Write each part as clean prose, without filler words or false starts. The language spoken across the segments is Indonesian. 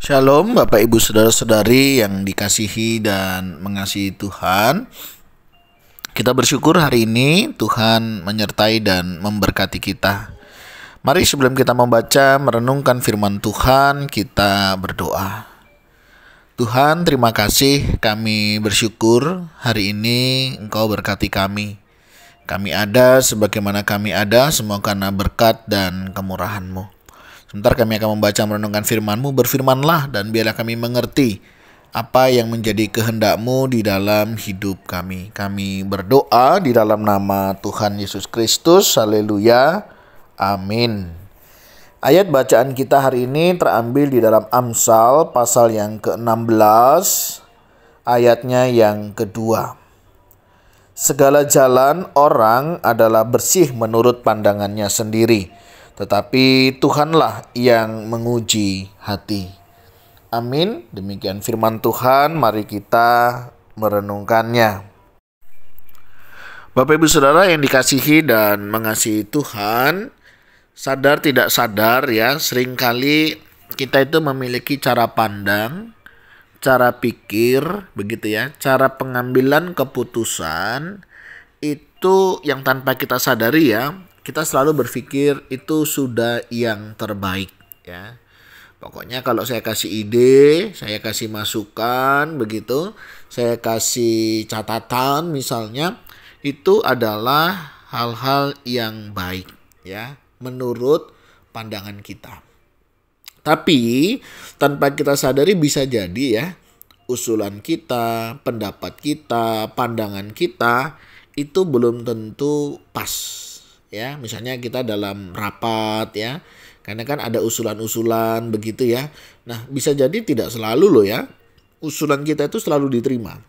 Shalom Bapak Ibu Saudara-saudari yang dikasihi dan mengasihi Tuhan. Kita bersyukur hari ini Tuhan menyertai dan memberkati kita. Mari sebelum kita membaca merenungkan firman Tuhan, kita berdoa. Tuhan, terima kasih, kami bersyukur hari ini Engkau berkati kami. Kami ada sebagaimana kami ada semua karena berkat dan kemurahan-Mu. Sebentar kami akan membaca merenungkan firman-Mu, berfirmanlah dan biarlah kami mengerti apa yang menjadi kehendak-Mu di dalam hidup kami. Kami berdoa di dalam nama Tuhan Yesus Kristus, haleluya, amin. Ayat bacaan kita hari ini terambil di dalam Amsal pasal yang ke-16, ayatnya yang kedua. Segala jalan orang adalah bersih menurut pandangannya sendiri, tetapi Tuhanlah yang menguji hati. Amin. Demikian firman Tuhan, mari kita merenungkannya. Bapak Ibu Saudara yang dikasihi dan mengasihi Tuhan, sadar tidak sadar ya, seringkali kita itu memiliki cara pandang, cara pikir, begitu ya, cara pengambilan keputusan itu yang tanpa kita sadari ya, kita selalu berpikir itu sudah yang terbaik ya. Pokoknya kalau saya kasih ide, saya kasih masukan begitu, saya kasih catatan misalnya, itu adalah hal-hal yang baik ya menurut pandangan kita. Tapi tanpa kita sadari bisa jadi ya, usulan kita, pendapat kita, pandangan kita itu belum tentu pas ya. Misalnya kita dalam rapat ya, karena kan ada usulan-usulan begitu ya. Nah, bisa jadi tidak selalu loh ya, usulan kita itu selalu diterima.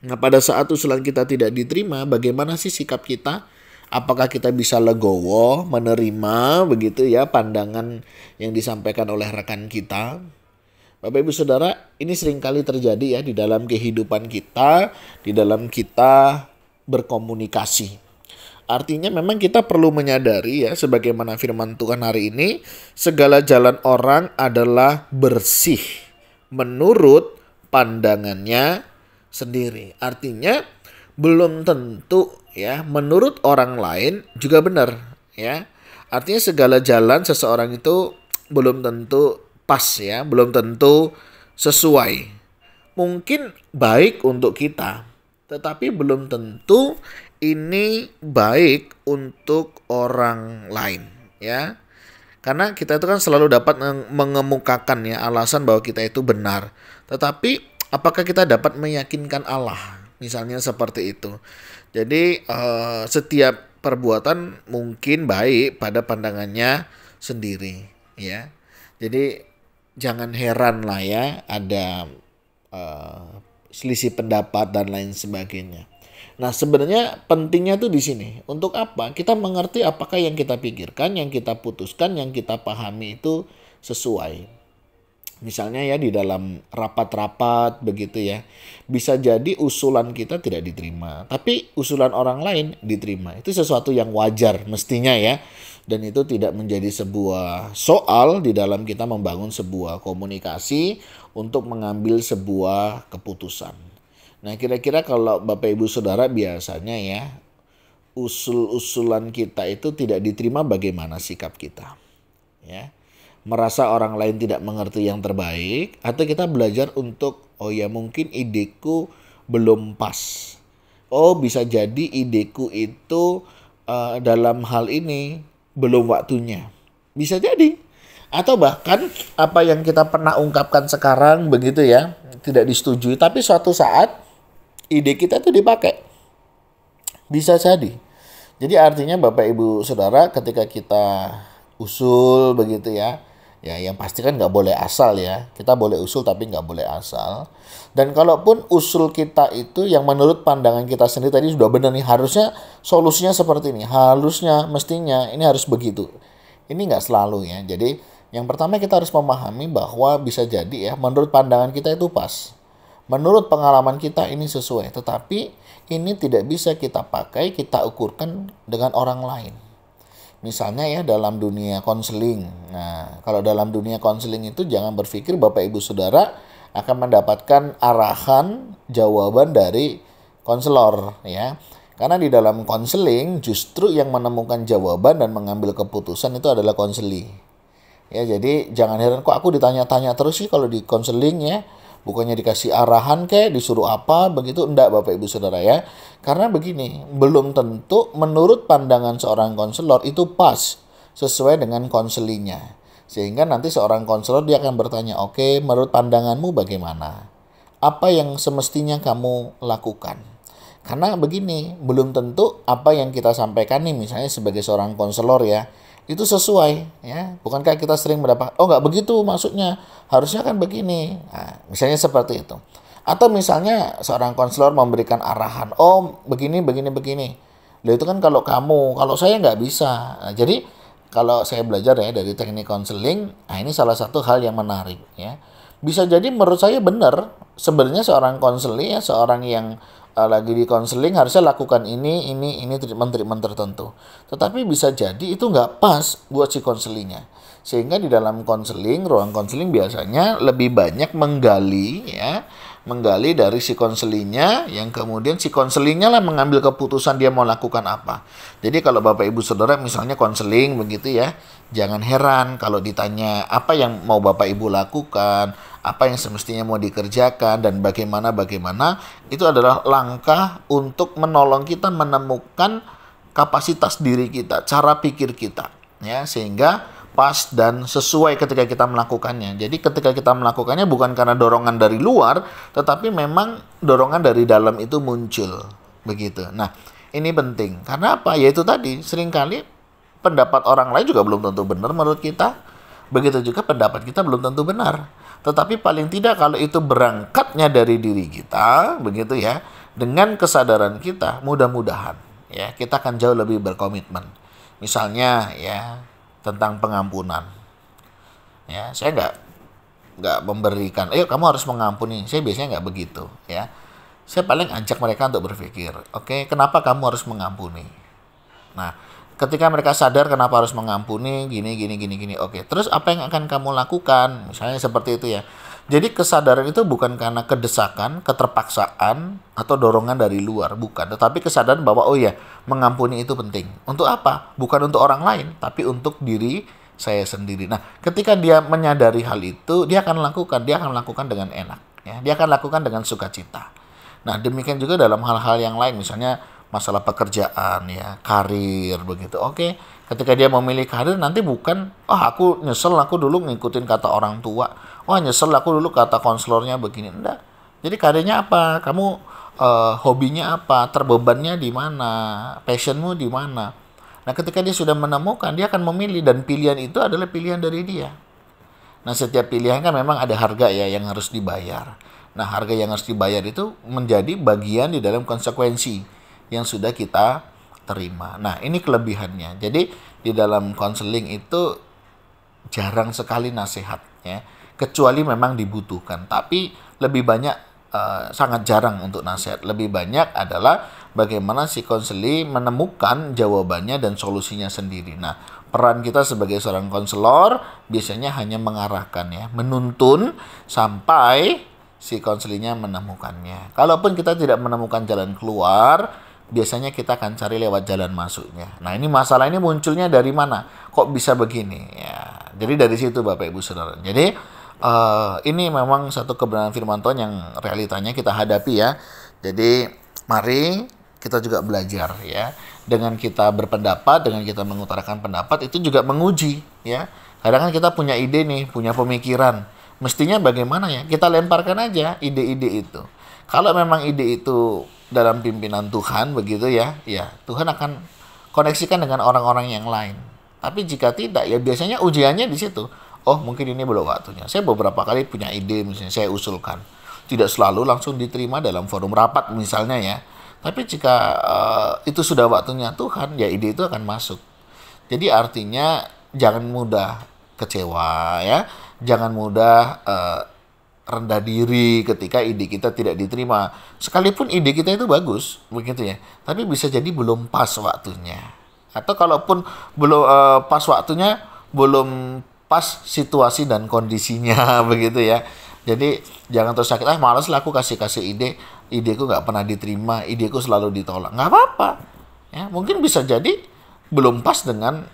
Nah, pada saat usulan kita tidak diterima, bagaimana sih sikap kita? Apakah kita bisa legowo menerima begitu ya pandangan yang disampaikan oleh rekan kita? Bapak Ibu Saudara, ini seringkali terjadi ya di dalam kehidupan kita, di dalam kita berkomunikasi. Artinya memang kita perlu menyadari ya, sebagaimana firman Tuhan hari ini, segala jalan orang adalah bersih menurut pandangannya sendiri. Artinya belum tentu ya menurut orang lain juga benar ya. Artinya segala jalan seseorang itu belum tentu pas ya, belum tentu sesuai. Mungkin baik untuk kita, tetapi belum tentu ini baik untuk orang lain ya. Karena kita itu kan selalu dapat mengemukakan ya alasan bahwa kita itu benar. Tetapi apakah kita dapat meyakinkan Allah? Misalnya seperti itu. Jadi setiap perbuatan mungkin baik pada pandangannya sendiri ya. Jadi jangan heran lah ya ada selisih pendapat dan lain sebagainya. Nah, sebenarnya pentingnya tuh di sini. Untuk apa? Kita mengerti apakah yang kita pikirkan, yang kita putuskan, yang kita pahami itu sesuai. Misalnya ya di dalam rapat-rapat begitu ya. Bisa jadi usulan kita tidak diterima, tapi usulan orang lain diterima. Itu sesuatu yang wajar mestinya ya. Dan itu tidak menjadi sebuah soal di dalam kita membangun sebuah komunikasi untuk mengambil sebuah keputusan. Nah, kira-kira kalau Bapak Ibu Saudara biasanya ya, usul-usulan kita itu tidak diterima, bagaimana sikap kita? Ya. Merasa orang lain tidak mengerti yang terbaik, atau kita belajar untuk oh ya mungkin ideku belum pas. Oh, bisa jadi ideku itu dalam hal ini belum waktunya. Bisa jadi. Atau bahkan apa yang kita pernah ungkapkan sekarang begitu ya, tidak disetujui, tapi suatu saat ide kita tuh dipakai. Bisa jadi. Jadi artinya Bapak Ibu Saudara ketika kita usul begitu ya, ya yang pasti kan nggak boleh asal ya. Kita boleh usul tapi nggak boleh asal. Dan kalaupun usul kita itu yang menurut pandangan kita sendiri tadi sudah benar nih, harusnya solusinya seperti ini, harusnya mestinya ini harus begitu. Ini nggak selalu ya. Jadi yang pertama kita harus memahami bahwa bisa jadi ya menurut pandangan kita itu pas. Menurut pengalaman kita ini sesuai, tetapi ini tidak bisa kita pakai, kita ukurkan dengan orang lain. Misalnya ya dalam dunia konseling. Nah, kalau dalam dunia konseling itu jangan berpikir Bapak Ibu Saudara akan mendapatkan arahan jawaban dari konselor ya. Karena di dalam konseling justru yang menemukan jawaban dan mengambil keputusan itu adalah konseli. Ya, jadi jangan heran kok aku ditanya-tanya terus sih kalau di konseling ya. Bukannya dikasih arahan kayak disuruh apa begitu, enggak Bapak Ibu Saudara ya. Karena begini, belum tentu menurut pandangan seorang konselor itu pas sesuai dengan konselinya. Sehingga nanti seorang konselor dia akan bertanya, "Oke, menurut pandanganmu bagaimana? Apa yang semestinya kamu lakukan?" Karena begini, belum tentu apa yang kita sampaikan nih misalnya sebagai seorang konselor ya, itu sesuai ya. Bukankah kita sering mendapat, oh nggak begitu maksudnya, harusnya kan begini. Nah, misalnya seperti itu. Atau misalnya seorang konselor memberikan arahan, oh begini, begini, begini. Loh itu kan kalau saya nggak bisa. Nah, jadi kalau saya belajar ya dari teknik konseling, nah ini salah satu hal yang menarik ya. Bisa jadi menurut saya benar, sebenarnya seorang konseling ya, seorang yang lagi di konseling harusnya lakukan ini treatment tertentu. Tetapi bisa jadi itu nggak pas buat si konselingnya. Sehingga di dalam konseling, ruang konseling biasanya lebih banyak menggali dari si konselingnya, yang kemudian si konselingnya lah mengambil keputusan dia mau lakukan apa. Jadi kalau Bapak Ibu Saudara misalnya konseling begitu ya, jangan heran kalau ditanya apa yang mau Bapak Ibu lakukan, apa yang semestinya mau dikerjakan, dan bagaimana, itu adalah langkah untuk menolong kita menemukan kapasitas diri kita, cara pikir kita, ya, sehingga pas dan sesuai ketika kita melakukannya. Jadi ketika kita melakukannya bukan karena dorongan dari luar, tetapi memang dorongan dari dalam itu muncul, begitu. Nah, ini penting. Karena apa? Yaitu tadi, seringkali pendapat orang lain juga belum tentu benar menurut kita. Begitu juga pendapat kita belum tentu benar. Tetapi paling tidak kalau itu berangkatnya dari diri kita, begitu ya, dengan kesadaran kita, mudah-mudahan ya kita akan jauh lebih berkomitmen. Misalnya ya tentang pengampunan. Ya, saya nggak memberikan, "Ayo kamu harus mengampuni." Saya biasanya nggak begitu ya. Saya paling ajak mereka untuk berpikir, "Oke, kenapa kamu harus mengampuni?" Nah, ketika mereka sadar kenapa harus mengampuni, gini. Oke, terus apa yang akan kamu lakukan? Misalnya seperti itu ya. Jadi kesadaran itu bukan karena kedesakan, keterpaksaan, atau dorongan dari luar. Bukan. Tetapi kesadaran bahwa, oh ya, mengampuni itu penting. Untuk apa? Bukan untuk orang lain, tapi untuk diri saya sendiri. Nah, ketika dia menyadari hal itu, dia akan lakukan. Dia akan lakukan dengan enak. Ya. Dia akan lakukan dengan sukacita. Nah, demikian juga dalam hal-hal yang lain. Misalnya, masalah pekerjaan ya, karir begitu. Oke, ketika dia memilih karir nanti bukan aku nyesel aku dulu ngikutin kata orang tua. Nyesel aku dulu kata konselornya begini. Enggak. Jadi karirnya apa? Kamu hobinya apa? Terbebannya di mana? Passionmu di mana? Nah, ketika dia sudah menemukan, dia akan memilih dan pilihan itu adalah pilihan dari dia. Nah, setiap pilihan kan memang ada harga ya yang harus dibayar. Nah, harga yang harus dibayar itu menjadi bagian di dalam konsekuensi yang sudah kita terima. Nah, ini kelebihannya. Jadi, di dalam konseling itu jarang sekali nasihat, ya. Kecuali memang dibutuhkan. Tapi lebih banyak, sangat jarang untuk nasihat. Lebih banyak adalah bagaimana si konseling menemukan jawabannya dan solusinya sendiri. Nah, peran kita sebagai seorang konselor biasanya hanya mengarahkan, ya. Menuntun sampai si konselingnya menemukannya. Kalaupun kita tidak menemukan jalan keluar, biasanya kita akan cari lewat jalan masuknya. Nah, ini masalah ini munculnya dari mana? Kok bisa begini? Ya, jadi dari situ Bapak Ibu Saudara. Jadi ini memang satu kebenaran firman Tuhan yang realitanya kita hadapi ya. Jadi mari kita juga belajar ya. Dengan kita berpendapat, dengan kita mengutarakan pendapat itu juga menguji ya. Kadang kan kita punya ide nih, punya pemikiran. Mestinya bagaimana ya? Kita lemparkan aja ide-ide itu. Kalau memang ide itu dalam pimpinan Tuhan begitu ya, ya Tuhan akan koneksikan dengan orang-orang yang lain. Tapi jika tidak, ya biasanya ujiannya di situ. Oh, mungkin ini belum waktunya. Saya beberapa kali punya ide, misalnya saya usulkan. Tidak selalu langsung diterima dalam forum rapat misalnya ya. Tapi jika itu sudah waktunya Tuhan, ya ide itu akan masuk. Jadi artinya jangan mudah kecewa ya. Jangan mudah rendah diri ketika ide kita tidak diterima. Sekalipun ide kita itu bagus, begitu ya. Tapi bisa jadi belum pas waktunya. Atau kalaupun belum pas waktunya, belum pas situasi dan kondisinya begitu ya. Jadi jangan terus sakit, malas lah aku kasih ide, ideku nggak pernah diterima, ideku selalu ditolak. Nggak apa-apa. Ya, mungkin bisa jadi belum pas dengan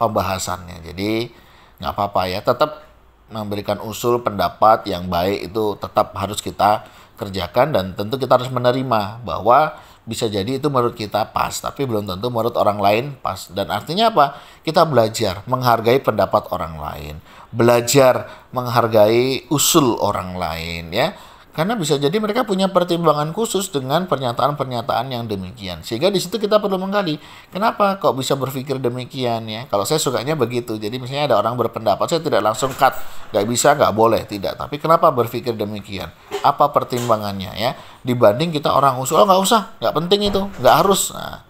pembahasannya. Jadi nggak apa-apa ya, tetap memberikan usul pendapat yang baik itu tetap harus kita kerjakan, dan tentu kita harus menerima bahwa bisa jadi itu menurut kita pas, tapi belum tentu menurut orang lain pas. Dan artinya apa? Kita belajar menghargai pendapat orang lain, belajar menghargai usul orang lain ya. Karena bisa jadi mereka punya pertimbangan khusus dengan pernyataan-pernyataan yang demikian. Sehingga di situ kita perlu menggali, kenapa kok bisa berpikir demikian ya? Kalau saya sukanya begitu. Jadi misalnya ada orang berpendapat, saya tidak langsung cut, nggak bisa, nggak boleh, tidak. Tapi kenapa berpikir demikian? Apa pertimbangannya ya? Dibanding kita orang usul, oh nggak usah, nggak penting itu, nggak harus. Nah,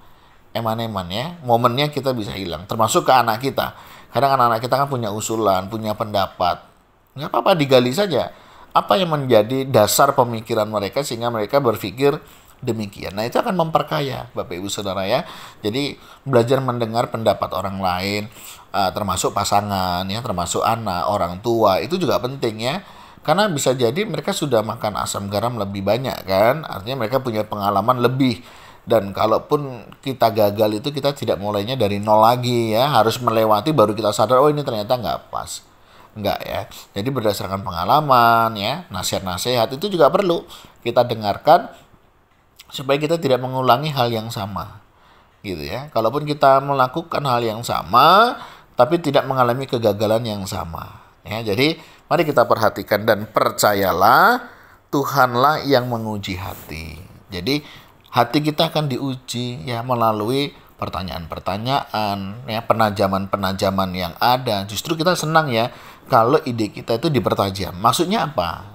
eman-eman ya, momennya kita bisa hilang. Termasuk ke anak kita. Kadang anak-anak kita kan punya usulan, punya pendapat. Nggak apa-apa, digali saja. Apa yang menjadi dasar pemikiran mereka sehingga mereka berpikir demikian. Nah, itu akan memperkaya Bapak Ibu Saudara ya. Jadi belajar mendengar pendapat orang lain, termasuk pasangan ya, termasuk anak, orang tua, itu juga penting ya. Karena bisa jadi mereka sudah makan asam garam lebih banyak kan. Artinya mereka punya pengalaman lebih. Dan kalaupun kita gagal itu, kita tidak mulainya dari nol lagi ya. Harus melewati baru kita sadar, oh ini ternyata nggak pas. Enggak ya. Jadi berdasarkan pengalaman ya, nasihat-nasihat itu juga perlu kita dengarkan supaya kita tidak mengulangi hal yang sama. Gitu ya. Kalaupun kita melakukan hal yang sama tapi tidak mengalami kegagalan yang sama. Ya, jadi mari kita perhatikan dan percayalah Tuhanlah yang menguji hati. Jadi hati kita akan diuji ya melalui pertanyaan-pertanyaan, ya, penajaman-penajaman yang ada. Justru kita senang ya kalau ide kita itu dipertajam. Maksudnya apa?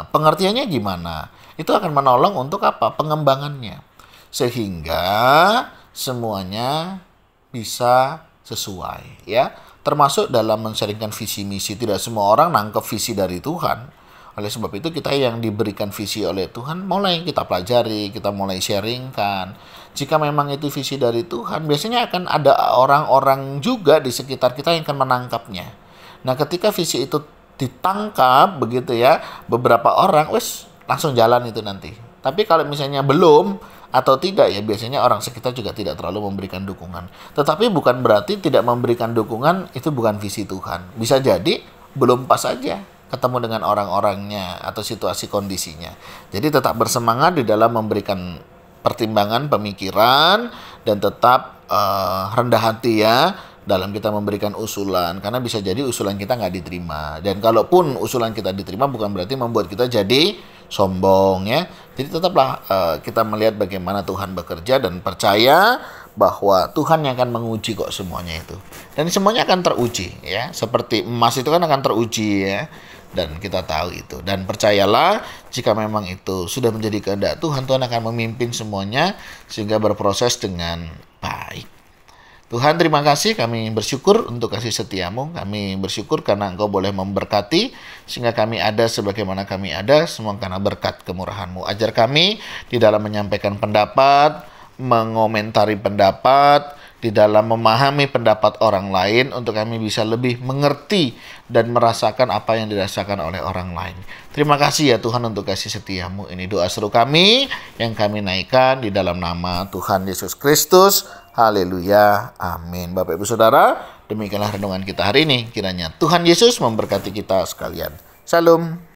Pengertiannya gimana? Itu akan menolong untuk apa? Pengembangannya. Sehingga semuanya bisa sesuai ya. Termasuk dalam men-sharingkan visi misi. Tidak semua orang nangkep visi dari Tuhan. Oleh sebab itu kita yang diberikan visi oleh Tuhan mulai kita pelajari, kita mulai sharingkan. Jika memang itu visi dari Tuhan, biasanya akan ada orang-orang juga di sekitar kita yang akan menangkapnya. Nah, ketika visi itu ditangkap begitu ya, beberapa orang langsung jalan itu nanti. Tapi kalau misalnya belum atau tidak ya, biasanya orang sekitar juga tidak terlalu memberikan dukungan. Tetapi bukan berarti tidak memberikan dukungan itu bukan visi Tuhan. Bisa jadi belum pas aja ketemu dengan orang-orangnya atau situasi kondisinya. Jadi tetap bersemangat di dalam memberikan pertimbangan, pemikiran, dan tetap rendah hati ya dalam kita memberikan usulan. Karena bisa jadi usulan kita nggak diterima. Dan kalaupun usulan kita diterima bukan berarti membuat kita jadi sombong ya. Jadi tetaplah kita melihat bagaimana Tuhan bekerja dan percaya bahwa Tuhan yang akan menguji kok semuanya itu. Dan semuanya akan teruji ya. Seperti emas itu kan akan teruji ya. Dan kita tahu itu. Dan percayalah jika memang itu sudah menjadi kehendak Tuhan, Tuhan akan memimpin semuanya sehingga berproses dengan baik. Tuhan, terima kasih, kami bersyukur untuk kasih setiamu. Kami bersyukur karena Engkau boleh memberkati sehingga kami ada sebagaimana kami ada, semua karena berkat kemurahan-Mu. Ajar kami di dalam menyampaikan pendapat, mengomentari pendapat, di dalam memahami pendapat orang lain untuk kami bisa lebih mengerti dan merasakan apa yang dirasakan oleh orang lain. Terima kasih ya Tuhan untuk kasih setiamu. Ini doa seru kami yang kami naikkan di dalam nama Tuhan Yesus Kristus. Haleluya. Amin. Bapak Ibu Saudara, demikianlah renungan kita hari ini. Kiranya Tuhan Yesus memberkati kita sekalian. Shalom.